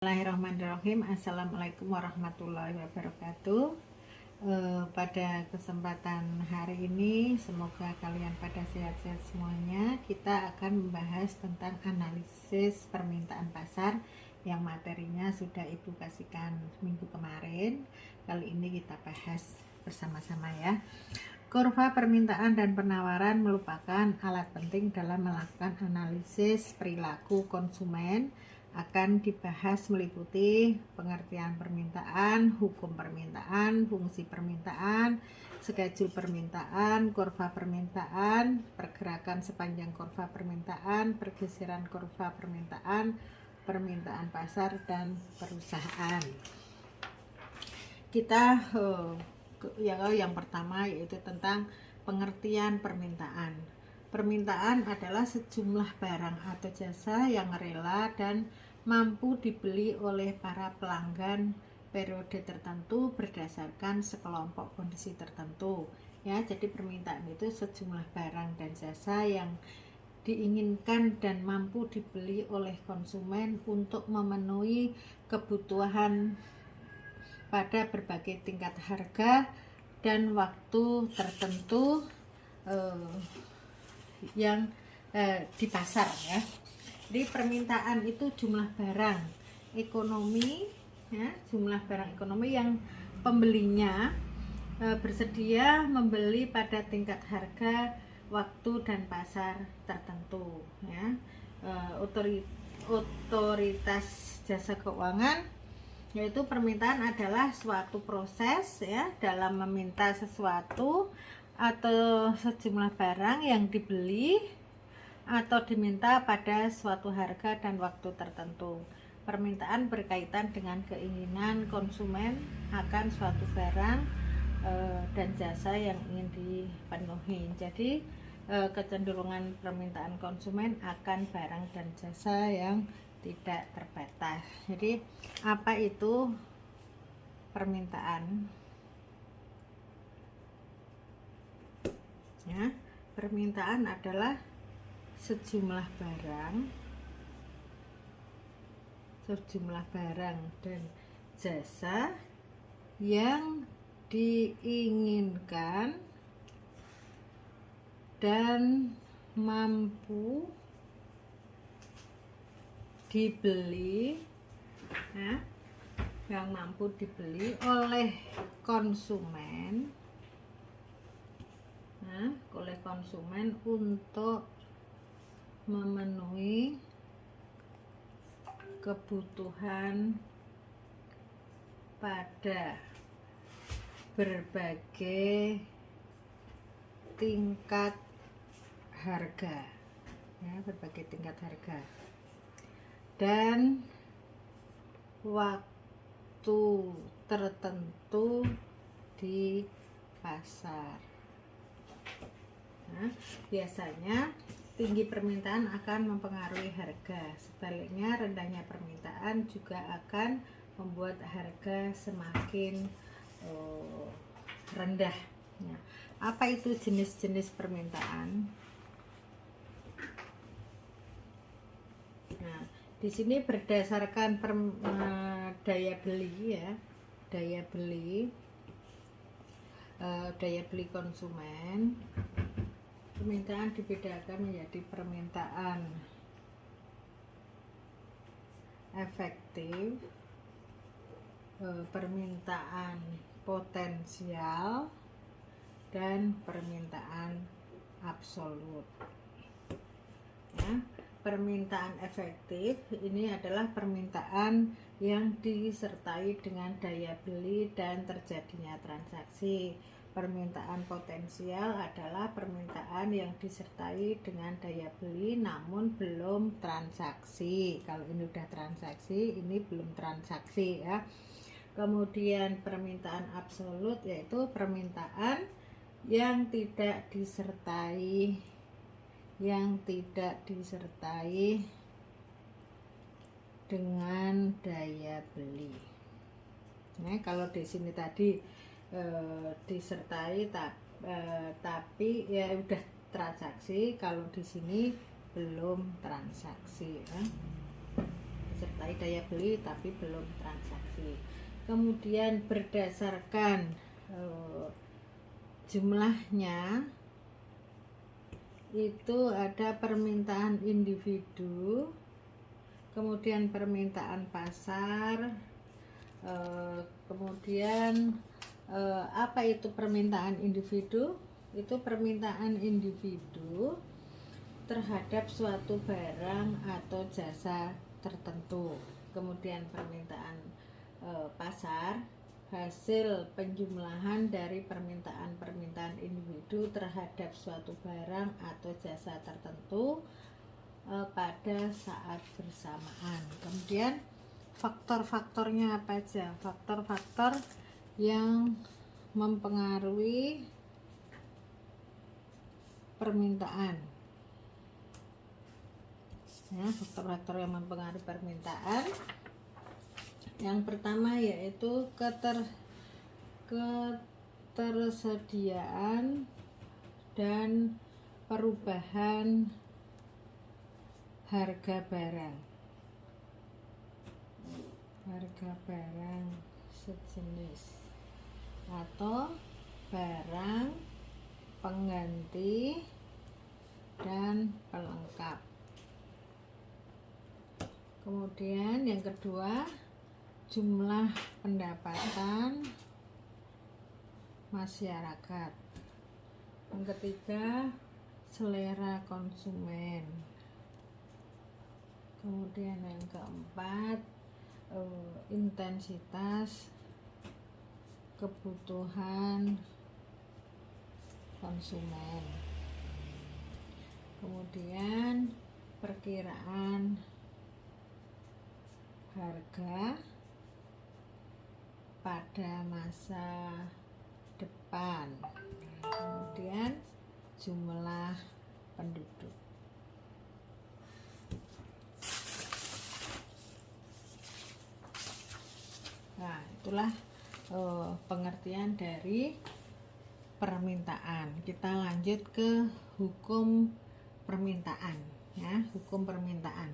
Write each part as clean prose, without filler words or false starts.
Bismillahirrahmanirrahim. Assalamualaikum warahmatullahi wabarakatuh. Pada kesempatan hari ini semoga kalian pada sehat-sehat semuanya. Kita akan membahas tentang analisis permintaan pasar yang materinya sudah ibu kasihkan minggu kemarin. Kali ini kita bahas bersama-sama ya. Kurva permintaan dan penawaran merupakan alat penting dalam melakukan analisis perilaku konsumen. Akan dibahas meliputi pengertian permintaan, hukum permintaan, fungsi permintaan, schedule permintaan, kurva permintaan, pergerakan sepanjang kurva permintaan, pergeseran kurva permintaan, permintaan pasar dan perusahaan. Kita yang pertama yaitu tentang pengertian permintaan. Permintaan adalah sejumlah barang atau jasa yang rela dan mampu dibeli oleh para pelanggan periode tertentu berdasarkan sekelompok kondisi tertentu. Ya, jadi permintaan itu sejumlah barang dan jasa yang diinginkan dan mampu dibeli oleh konsumen untuk memenuhi kebutuhan pada berbagai tingkat harga dan waktu tertentu yang di pasar ya. Jadi permintaan itu jumlah barang ekonomi ya, jumlah barang ekonomi yang pembelinya bersedia membeli pada tingkat harga, waktu dan pasar tertentu ya. Otoritas jasa keuangan yaitu permintaan adalah suatu proses ya dalam meminta sesuatu atau sejumlah barang yang dibeli atau diminta pada suatu harga dan waktu tertentu. Permintaan berkaitan dengan keinginan konsumen akan suatu barang dan jasa yang ingin dipenuhi. Jadi kecenderungan permintaan konsumen akan barang dan jasa yang tidak terbatas. Jadi apa itu permintaan? Ya, permintaan adalah sejumlah barang dan jasa yang diinginkan dan mampu dibeli ya, yang mampu dibeli oleh konsumen oleh konsumen untuk memenuhi kebutuhan pada berbagai tingkat harga ya, berbagai tingkat harga dan waktu tertentu di pasar. Nah, biasanya tinggi permintaan akan mempengaruhi harga. Sebaliknya, rendahnya permintaan juga akan membuat harga semakin rendah. Nah, apa itu jenis-jenis permintaan? Nah, di sini berdasarkan daya beli ya, daya beli konsumen. Permintaan dibedakan menjadi permintaan efektif, permintaan potensial, dan permintaan absolut. Ya, permintaan efektif ini adalah permintaan yang disertai dengan daya beli dan terjadinya transaksi. Permintaan potensial adalah permintaan yang disertai dengan daya beli namun belum transaksi. Kalau ini udah transaksi, ini belum transaksi ya. Kemudian permintaan absolut yaitu permintaan yang tidak disertai dengan daya beli. Nah, kalau di sini tadi disertai tapi ya udah transaksi, kalau di sini belum transaksi ya. disertai daya beli tapi belum transaksi. Kemudian berdasarkan jumlahnya itu ada permintaan individu, kemudian permintaan pasar, kemudian apa itu permintaan individu? Itu permintaan individu terhadap suatu barang atau jasa tertentu. Kemudian permintaan pasar, hasil penjumlahan dari permintaan individu terhadap suatu barang atau jasa tertentu pada saat bersamaan. Kemudian faktor-faktornya apa aja? Faktor-faktor yang mempengaruhi permintaan. Ya, faktor-faktor yang mempengaruhi permintaan. Yang pertama yaitu ketersediaan dan perubahan harga barang. Harga barang sejenis atau barang pengganti dan pelengkap. Kemudian yang kedua, jumlah pendapatan masyarakat. Yang ketiga, selera konsumen. Kemudian yang keempat, intensitas kebutuhan konsumen. Kemudian perkiraan harga pada masa depan. Kemudian jumlah penduduk. Nah, itulah pengertian dari permintaan. Kita lanjut ke hukum permintaan, ya, hukum permintaan.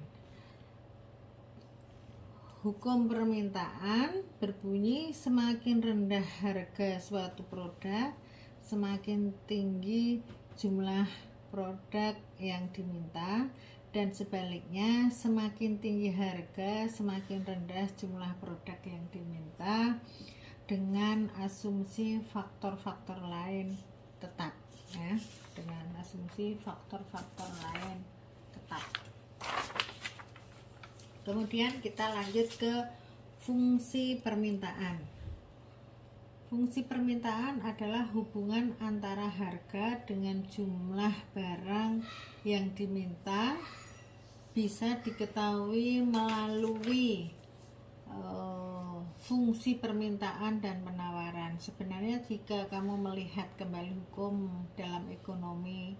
Hukum permintaan berbunyi semakin rendah harga suatu produk, semakin tinggi jumlah produk yang diminta, dan sebaliknya semakin tinggi harga, semakin rendah jumlah produk yang diminta, dengan asumsi faktor-faktor lain tetap, ya, dengan asumsi faktor-faktor lain tetap. Kemudian kita lanjut ke fungsi permintaan. Fungsi permintaan adalah hubungan antara harga dengan jumlah barang yang diminta, bisa diketahui melalui fungsi permintaan dan penawaran. Sebenarnya jika kamu melihat kembali hukum dalam ekonomi,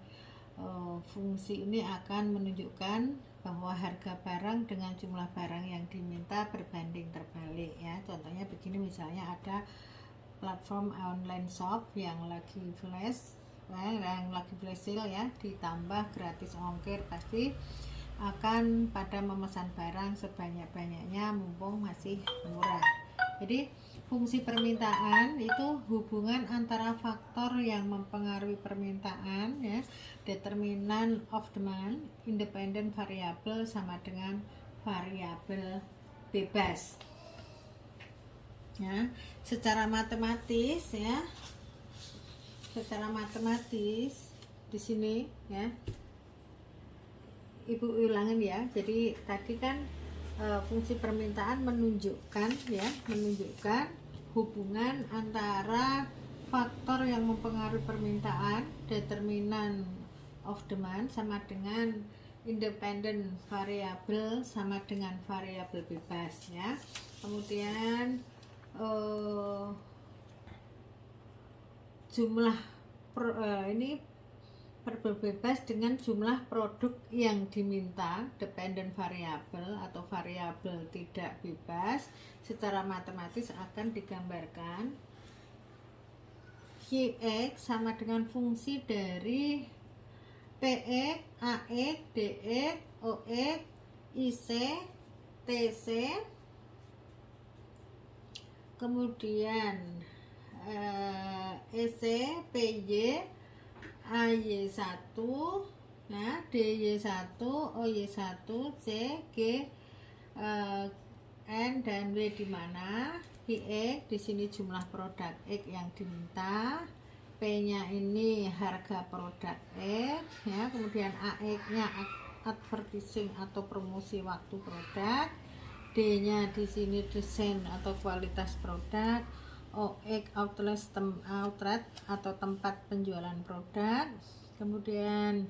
fungsi ini akan menunjukkan bahwa harga barang dengan jumlah barang yang diminta berbanding terbalik, ya. Contohnya begini, misalnya ada platform online shop yang lagi flash, yang lagi flash sale, ya, ditambah gratis ongkir, pasti akan pada memesan barang sebanyak-banyaknya mumpung masih murah. Jadi fungsi permintaan itu hubungan antara faktor yang mempengaruhi permintaan, ya, determinan of demand, independent variable sama dengan variabel bebas. Ya, secara matematis, ya, secara matematis di sini, ya, Ibu ulangin, ya. Jadi tadi kan fungsi permintaan menunjukkan, ya, menunjukkan hubungan antara faktor yang mempengaruhi permintaan, determinan of demand sama dengan independent variable sama dengan variabel bebas, ya. Kemudian jumlah ini bebas dengan jumlah produk yang diminta, dependent variable atau variabel tidak bebas, secara matematis akan digambarkan QX sama dengan fungsi dari PX, AX, DX, OX, IC TC, kemudian EC, PY, AY1, nah DY1, OY1, C, G, N dan W di mana? X di sini jumlah produk X yang diminta, P-nya ini harga produk X, ya. Kemudian AX-nya advertising atau promosi waktu produk, D-nya di sini desain atau kualitas produk, OX outlet atau tempat penjualan produk, kemudian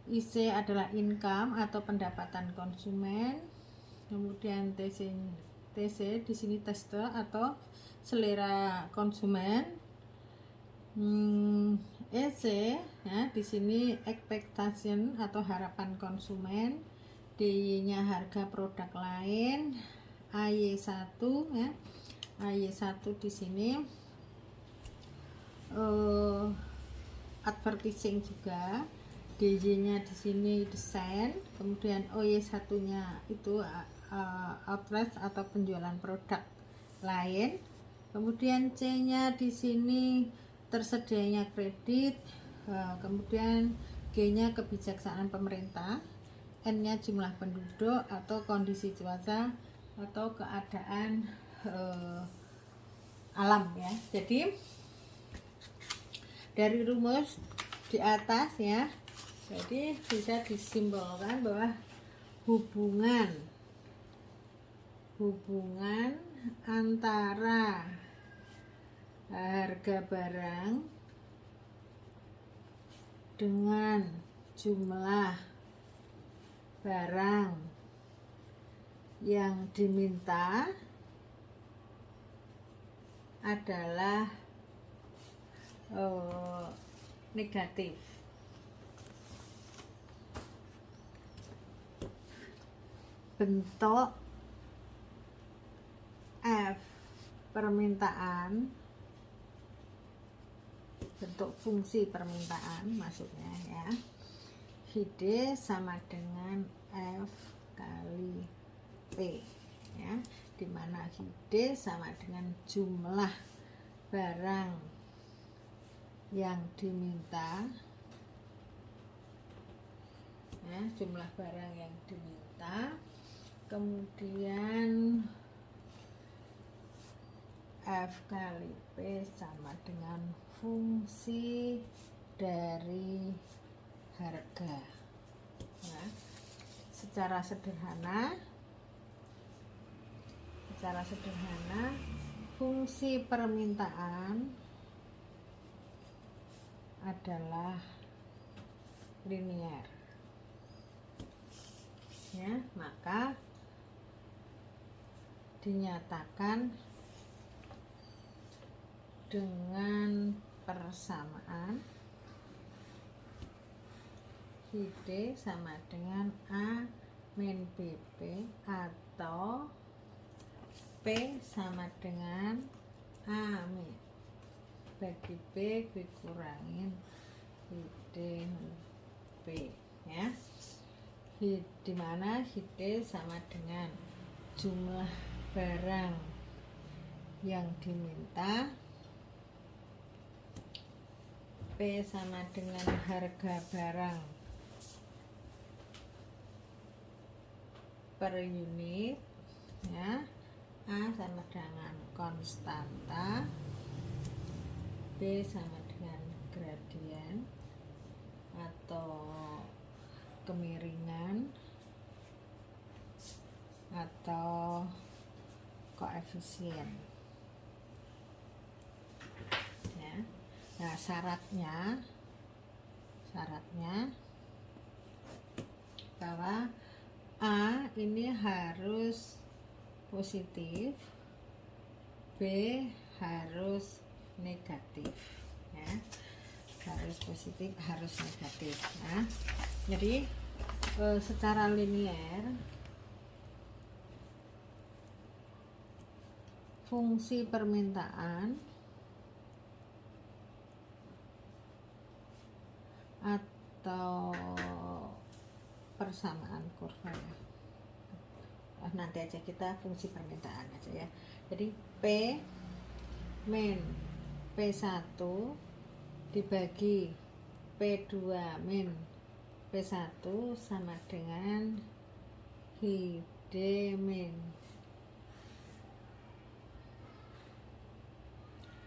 IC adalah income atau pendapatan konsumen, kemudian TC di sini tester atau selera konsumen, EC ya, di sini expectation atau harapan konsumen, DY-nya harga produk lain, AY1 ya, AY1 di sini advertising juga, DJ-nya di sini desain, kemudian OY1-nya itu outlet atau penjualan produk lain, kemudian C-nya di sini tersedianya kredit, kemudian G-nya kebijaksanaan pemerintah, N-nya jumlah penduduk atau kondisi cuaca atau keadaan alam ya. Jadi dari rumus di atas ya, jadi bisa disimbolkan bahwa hubungan antara harga barang dengan jumlah barang yang diminta adalah negatif. Bentuk F permintaan, bentuk fungsi permintaan maksudnya ya, HD sama dengan F kali P ya, dimana HD sama dengan jumlah barang yang diminta ya, jumlah barang yang diminta, kemudian F kali P sama dengan fungsi dari harga ya. Secara sederhana fungsi permintaan adalah linear ya, maka dinyatakan dengan persamaan HD sama dengan A min BP atau P sama dengan A min bagi B dikurangin HD P ya, di mana HD sama dengan jumlah barang yang diminta, P sama dengan harga barang per unit ya, A sama dengan konstanta, B sama dengan gradien atau kemiringan atau koefisien ya. Nah, syaratnya bahwa A ini harus positif, B harus negatif ya, harus positif harus negatif ya. Jadi secara linear fungsi permintaan atau persamaan kurva ya, nanti aja kita fungsi permintaan aja ya. Jadi P min P1 dibagi P2 min P1 sama dengan HD min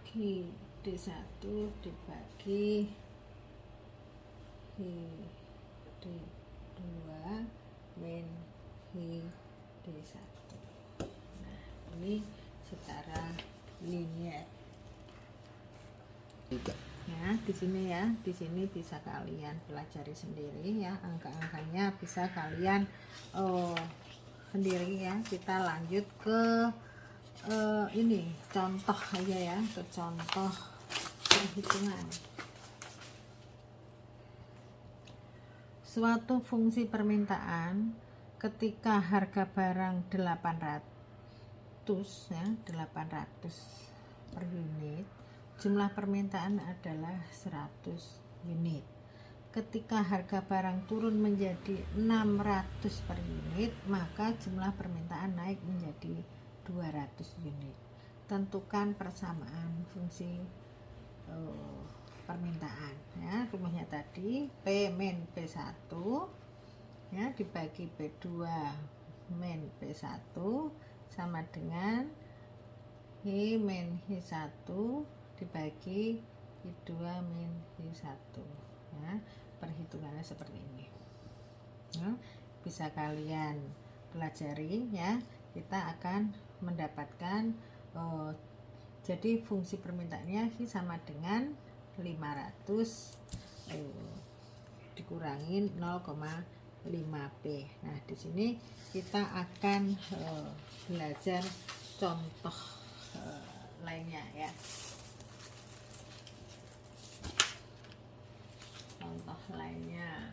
HD1 dibagi HD2 min HD1. Nah, ini secara linear. Ya, di sini ya, di sini bisa kalian pelajari sendiri ya, angka-angkanya bisa kalian sendiri ya. Kita lanjut ke ini contoh aja ya, ke contoh perhitungan. Suatu fungsi permintaan ketika harga barang 800 ya, 800 per unit, jumlah permintaan adalah 100 unit. Ketika harga barang turun menjadi 600 per unit, maka jumlah permintaan naik menjadi 200 unit. Tentukan persamaan fungsi permintaan ya. Rumusnya tadi P min P1 ya dibagi P2 min P1 sama dengan H min H1 dibagi H2 min H1 ya. Perhitungannya seperti ini ya. Bisa kalian pelajari ya. Kita akan mendapatkan jadi fungsi permintaannya sih sama dengan 500 dikurangin 0,5P. Nah, di sini kita akan belajar contoh lainnya ya. Contoh lainnya,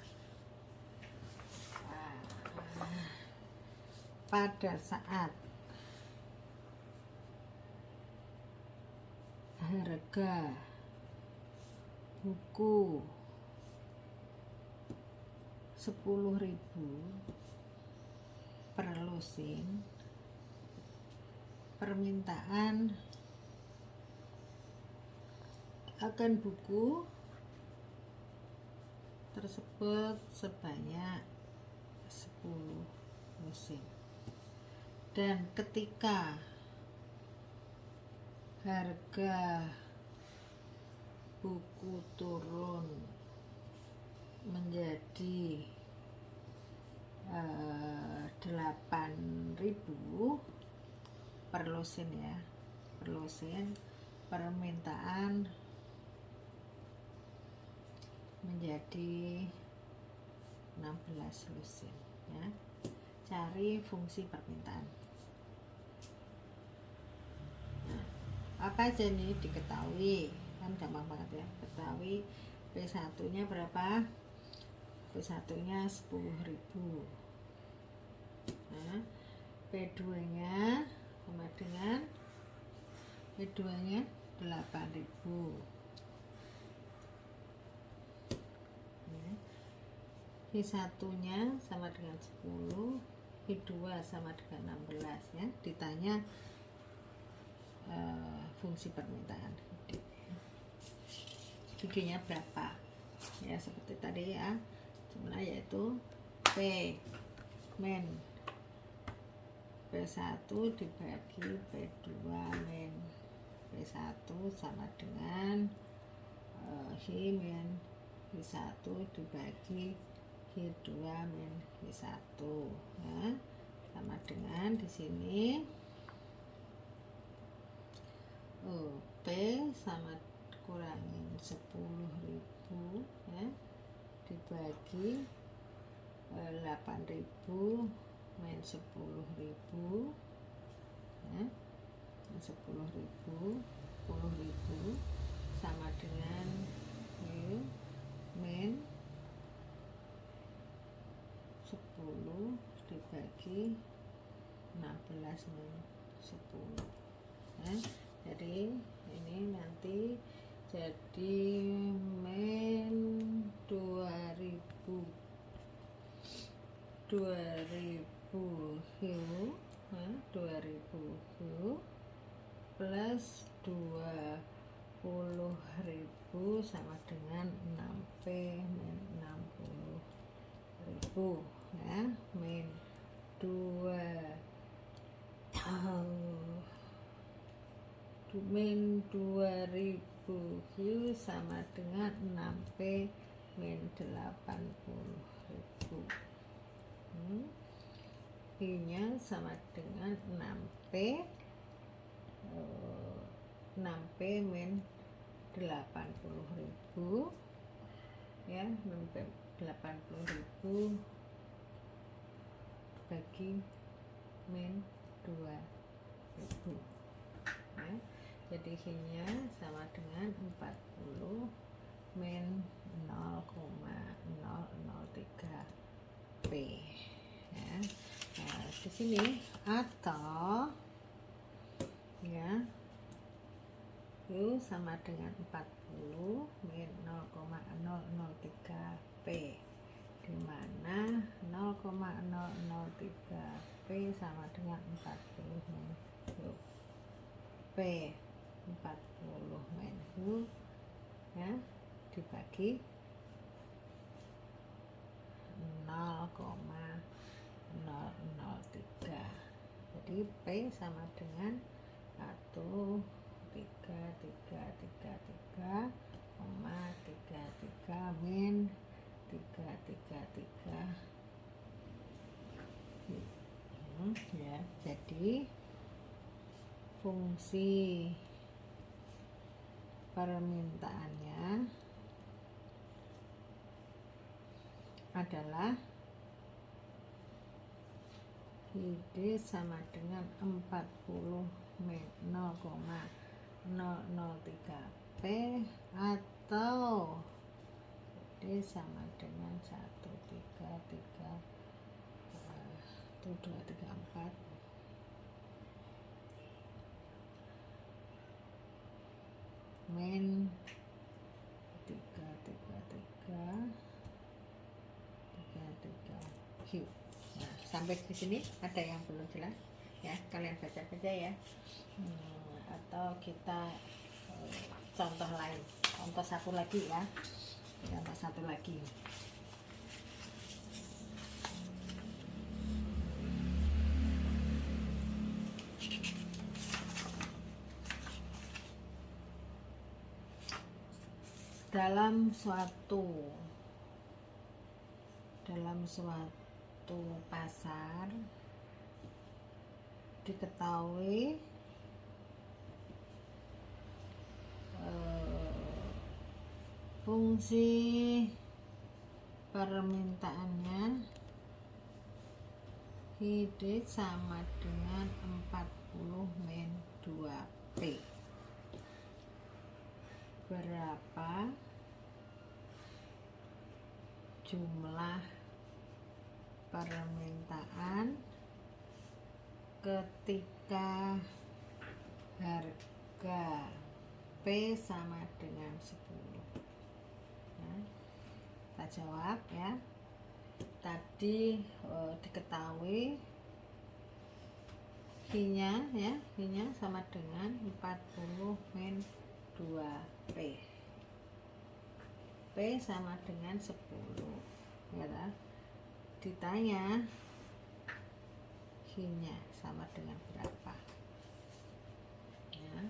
pada saat harga buku 10.000 per lusin, permintaan akan buku tersebut sebanyak 10 lusin. Dan ketika harga buku turun menjadi 8.000 per lusin ya, per lusin, permintaan menjadi 16 lusin ya. Cari fungsi permintaan. Nah, apa aja nih diketahui, kan gampang banget ya. Ketahui P1 nya berapa? P1 nya 10.000. Nah, P2 nya sama dengan P2 nya 8.000. H1 nya sama dengan 10, H2 sama dengan 16 ya. Ditanya fungsi permintaan giginya berapa ya, seperti tadi ya, jumlah yaitu P min P1 dibagi P2 min P1 sama dengan H min H1 dibagi H2 min H1 ya, sama dengan di sini P sama kurangin 10.000 ya dibagi 8.000 min 10.000 ya, 10.000 sama dengan min 10 dibagi 16 min 10 ya. Jadi ini nanti jadi min 2000 hiu, 2000 hiu plus 20.000 sama dengan 6P min 60.000 ya, min 2000 hiu sama dengan 6P min 80.000. Hiunya sama dengan 6P min 80.000 ya, min 80.000 bagi min 2.000 ya. Jadi hiunya sama dengan 40 min 0,003 P ya. Nah, di sini atau ya, hiu sama dengan 40 min 0,003 P, di mana 0,003 P sama dengan 40 min hiu. P 40 min hiu ya, dibagi 0,003. Jadi P sama dengan 1,333 min 333 ya. Jadi fungsi permintaannya adalah ID sama dengan 40 min 0,003 P atau D sama dengan 1,234 min 333 hiu. Nah, sampai di sini ada yang belum jelas ya, kalian baca-baca ya. Atau kita contoh lain, contoh satu lagi ya, contoh satu lagi. Dalam suatu pasar diketahui fungsi permintaannya ID sama dengan 40 min 2P. Berapa jumlah permintaan ketika harga P sama dengan 10? Nah, kita jawab ya. Tadi diketahui hinya ya, hinya sama dengan 40 min 2P. P sama dengan 10 ya kan? Ditanya hinya sama dengan berapa ya,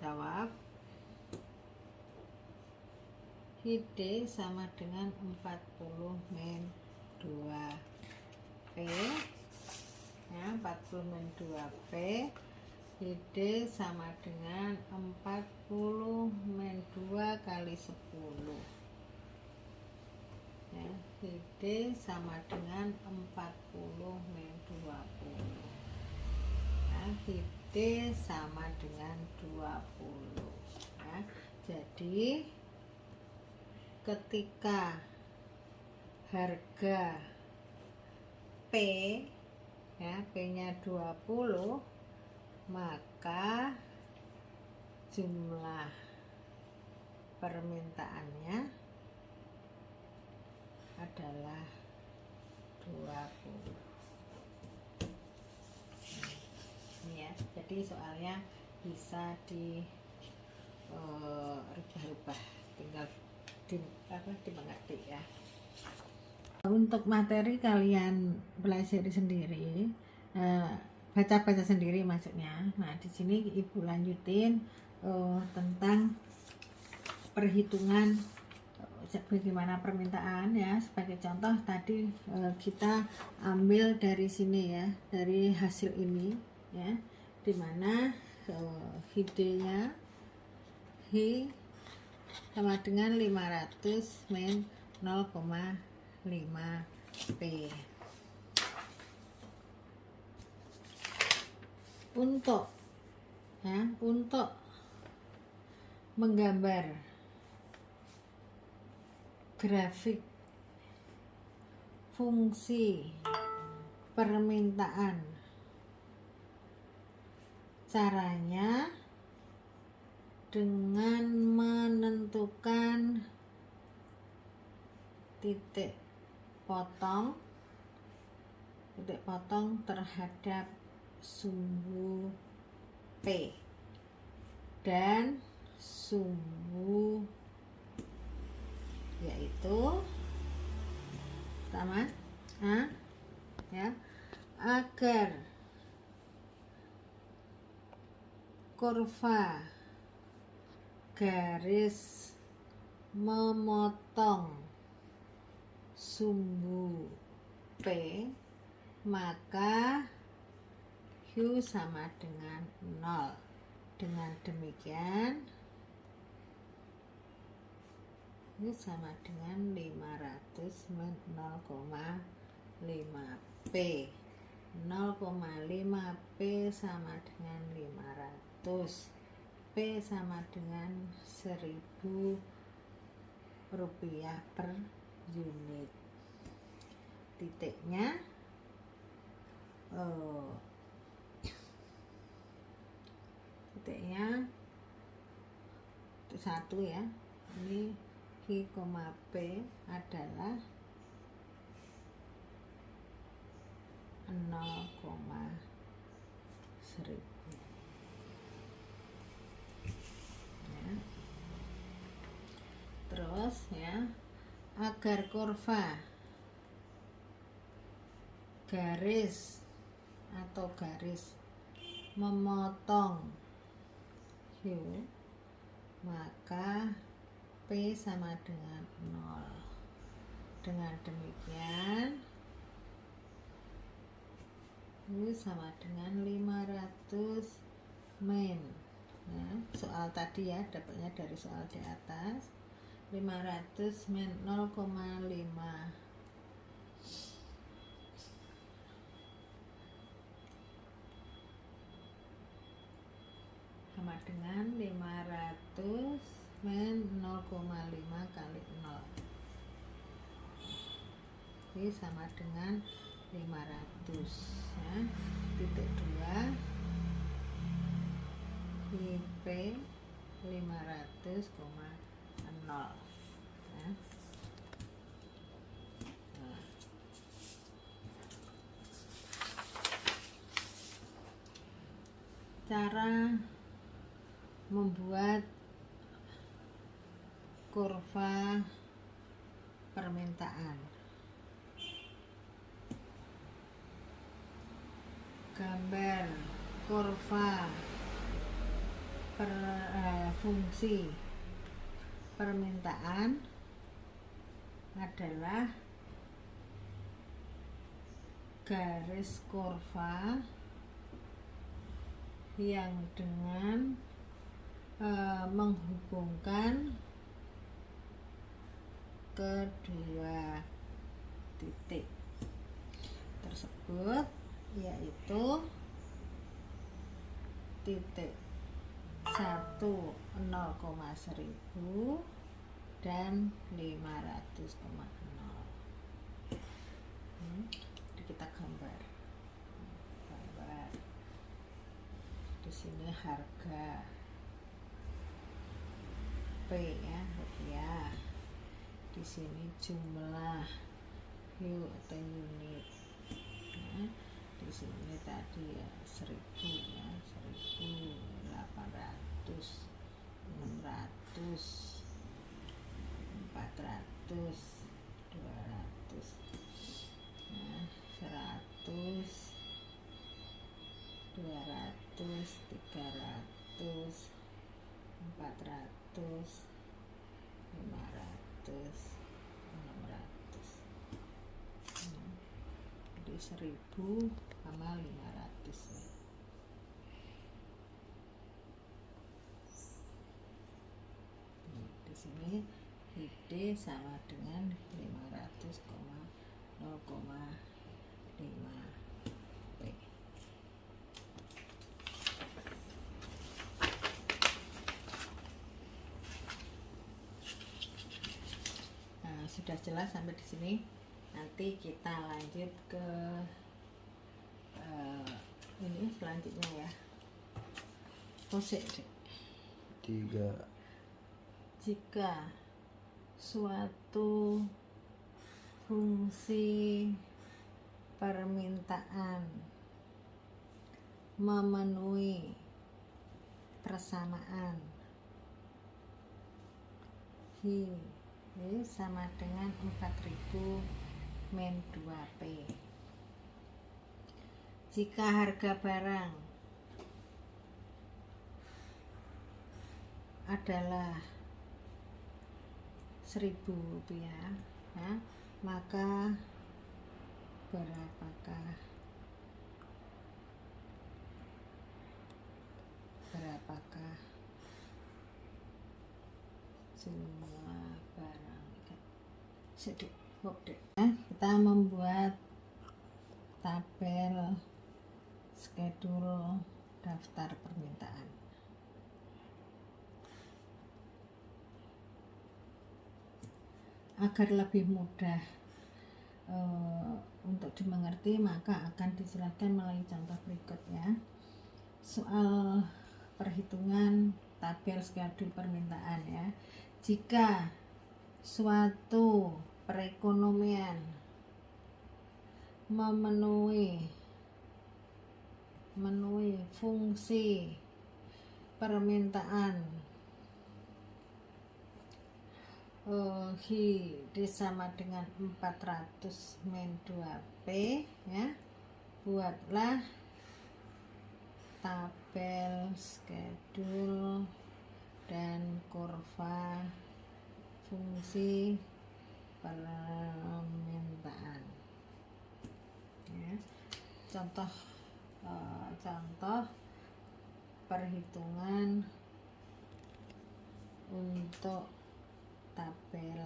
jawab ID sama dengan 40 min 2P ya, 40 min 2P. ID sama dengan 40 min 2 kali 10 ya, ID sama dengan 40 min 20 ya, ID sama dengan 20 ya. Jadi ketika harga P ya, P nya 20, maka jumlah permintaannya adalah 20. ini ya. Jadi soalnya bisa di rubah-rubah, tinggal dimengerti ya. Untuk materi kalian pelajari sendiri, baca-baca sendiri maksudnya. Nah, di sini Ibu lanjutin tentang perhitungan bagaimana permintaan ya. Sebagai contoh tadi kita ambil dari sini ya, dari hasil ini ya, dimana hidenya H sama dengan 500 min 0,5 P. Untuk menggambar grafik fungsi permintaan, caranya dengan menentukan titik potong terhadap sumbu P dan sumbu, yaitu pertama ya, agar kurva garis memotong sumbu P, maka Q sama dengan 0. Dengan demikian Q sama dengan 500 min 0,5 P. 0,5 P sama dengan 500. P sama dengan 1.000 rupiah per unit. Titiknya itu satu ya. Ini Q, P adalah 0,1000 ya. Terus ya, agar kurva garis memotong Q, maka P sama dengan 0. Dengan demikian Q sama dengan 500 min. Nah, soal tadi ya, dapatnya dari soal di atas. 500 min 0,5 sama dengan 500 min 0,5 kali 0. Ini sama dengan 500 ya. Titik 2 IP 500,0 ya. Nah, cara membuat kurva permintaan. Gambar kurva fungsi permintaan adalah garis kurva yang dengan menghubungkan kedua titik tersebut, yaitu titik 1 0,1000 dan 500,0. Jadi kita gambar di sini harga P ya, rupiah. Di sini jumlah U atau unit. Nah, di di sini tadi ya 1000 ya, 1800, 600, 400, 200, nah 100, 200, 300, 400, 500, 600. Jadi 1000 sama 500 ya. Di sini ID sama dengan 500,0,5 P. Nah, sudah jelas sampai di sini. Nanti kita lanjut ke ini selanjutnya ya. Pose 3. Jika suatu fungsi permintaan memenuhi persamaan I sama dengan 4000 min 2P. Jika harga barang adalah 1000 rupiah ya, maka berapakah jumlah barang sedih. Kita membuat tabel schedule daftar permintaan. Agar lebih mudah untuk dimengerti, maka akan dijelaskan melalui contoh berikut ya. Soal perhitungan tabel schedule permintaan ya. Jika suatu perekonomian memenuhi fungsi permintaan D sama dengan 400 min 2P ya, buatlah tabel schedule dan kurva fungsi permintaan ya. Contoh perhitungan untuk tabel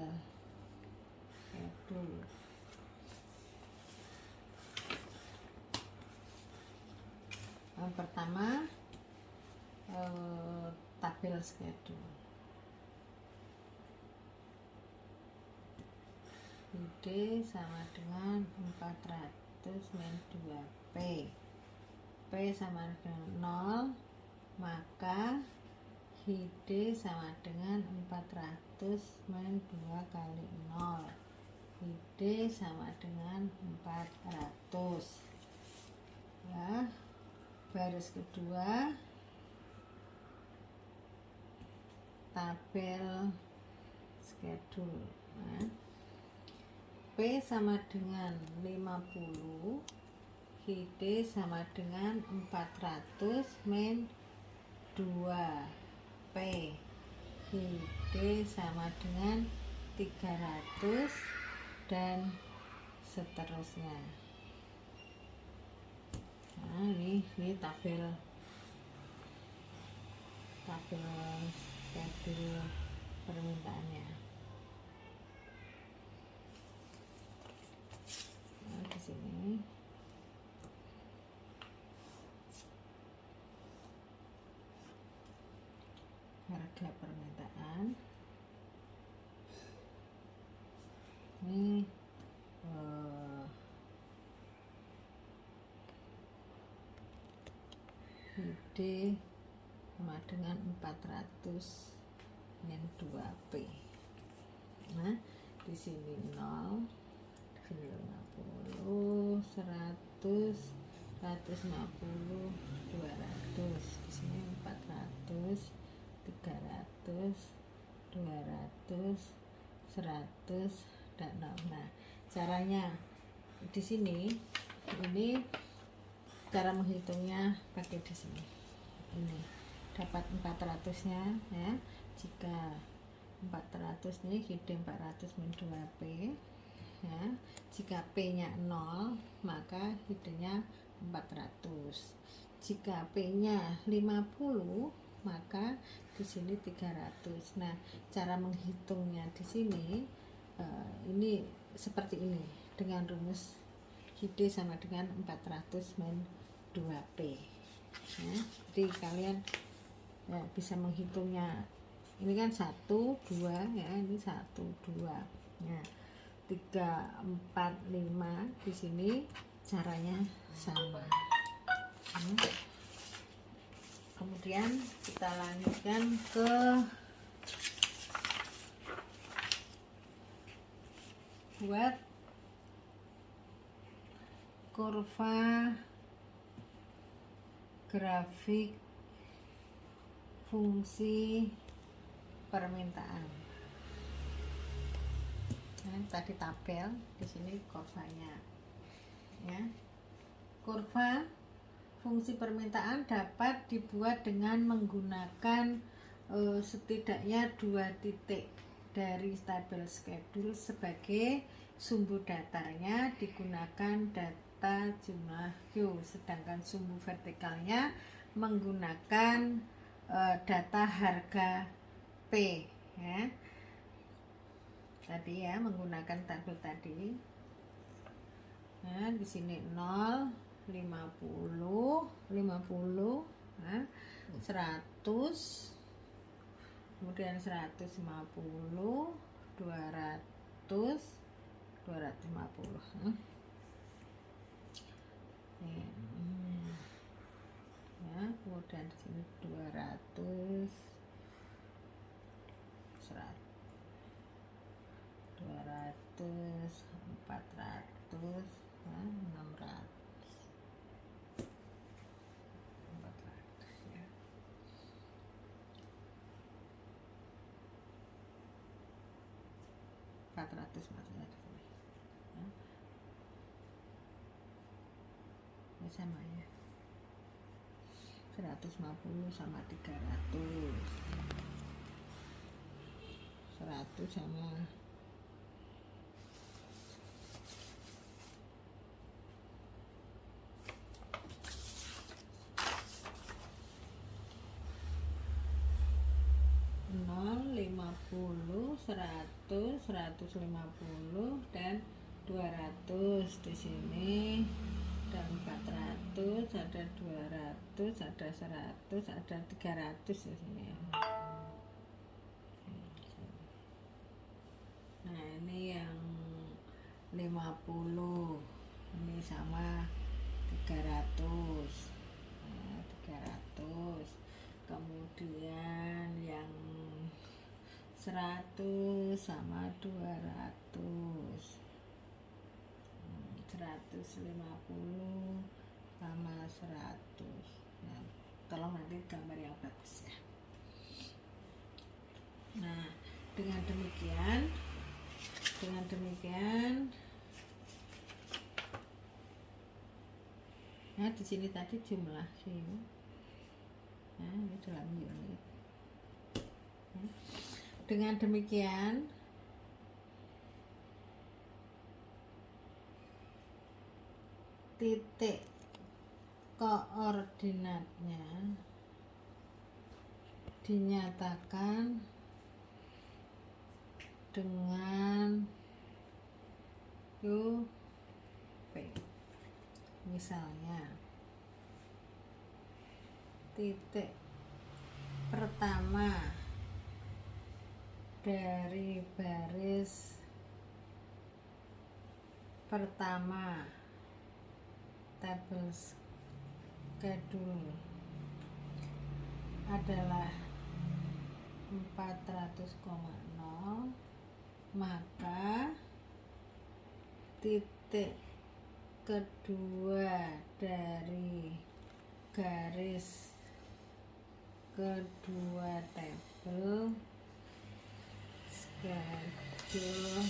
schedule. Yang pertama tabel schedule. ID sama dengan 400 min 2P. P sama dengan 0, maka ID sama dengan 400 min 2 kali 0. ID sama dengan 400 ya. Baris kedua tabel schedule ya. P sama dengan 50, ID sama dengan 400 min 2P, ID sama dengan 300 dan seterusnya. Nah, ini tabel schedule permintaannya. Nah, di sini harga permintaan ini ID sama dengan 400 min 2P. Nah, di sini 0, di sini 50, 100, 150, 200, di sini 400, 300, 200, 100 dan 0. Nah, caranya di sini ini cara menghitungnya pakai di sini. Ini dapat 400-nya ya. Jika 400 ini ID 400 min 2P ya. Jika P-nya 0 maka ID-nya 400. Jika P-nya 50 maka di sini 300. Nah, cara menghitungnya di sini ini seperti ini dengan rumus ID sama dengan 400 min 2P ya. Jadi kalian ya, bisa menghitungnya. Ini kan 1, 2 ya, ini 1, 2 ya. 3, 4, 5 di sini caranya sama. Kemudian kita lanjutkan ke buat kurva grafik fungsi permintaan. Nah, tadi tabel, di sini kurvanya ya. Kurva fungsi permintaan dapat dibuat dengan menggunakan setidaknya 2 titik dari tabel schedule sebagai sumbu datarnya digunakan data jumlah Q, sedangkan sumbu vertikalnya menggunakan data harga P ya. Tadi ya, menggunakan tabel tadi. Nah, di sini 0, 50, 50, nah, 100, kemudian 150, 200, 250. Ya, kemudian di sini 200, 100, 200, 400, 600, 400 ya. Maksudnya di sini ya. Sama ya, 150 sama 300, 100 sama 50, 100, 150 dan 200 di sini, ada 400, ada 200, ada 100, ada 300 di sini. Nah, ini yang 50 ini sama 300. Nah, 300. Kemudian yang 100 sama 200, 150 sama 100. Nah, tolong nanti gambar yang bagus ya. Nah, dengan demikian nah, di sini tadi jumlah sih. Nah, ini dalam unit. Dengan demikian titik koordinatnya dinyatakan dengan UP. Misalnya titik pertama dari baris pertama tabel schedule adalah 400,0, maka titik kedua dari garis kedua tabel schedule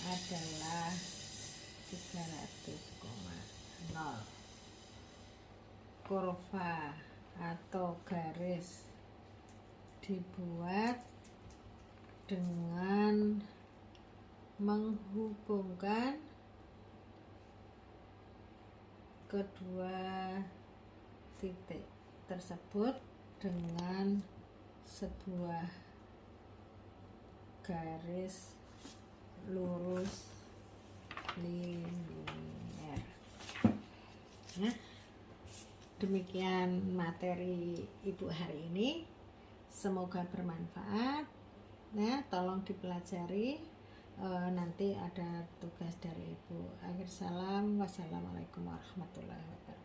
adalah 300,0. Kurva atau garis dibuat dengan menghubungkan kedua titik tersebut dengan sebuah garis lurus linier. Nah, demikian materi Ibu hari ini, semoga bermanfaat. Nah, tolong dipelajari. Nanti ada tugas dari Ibu. Akhir salam, wassalamualaikum warahmatullahi wabarakatuh.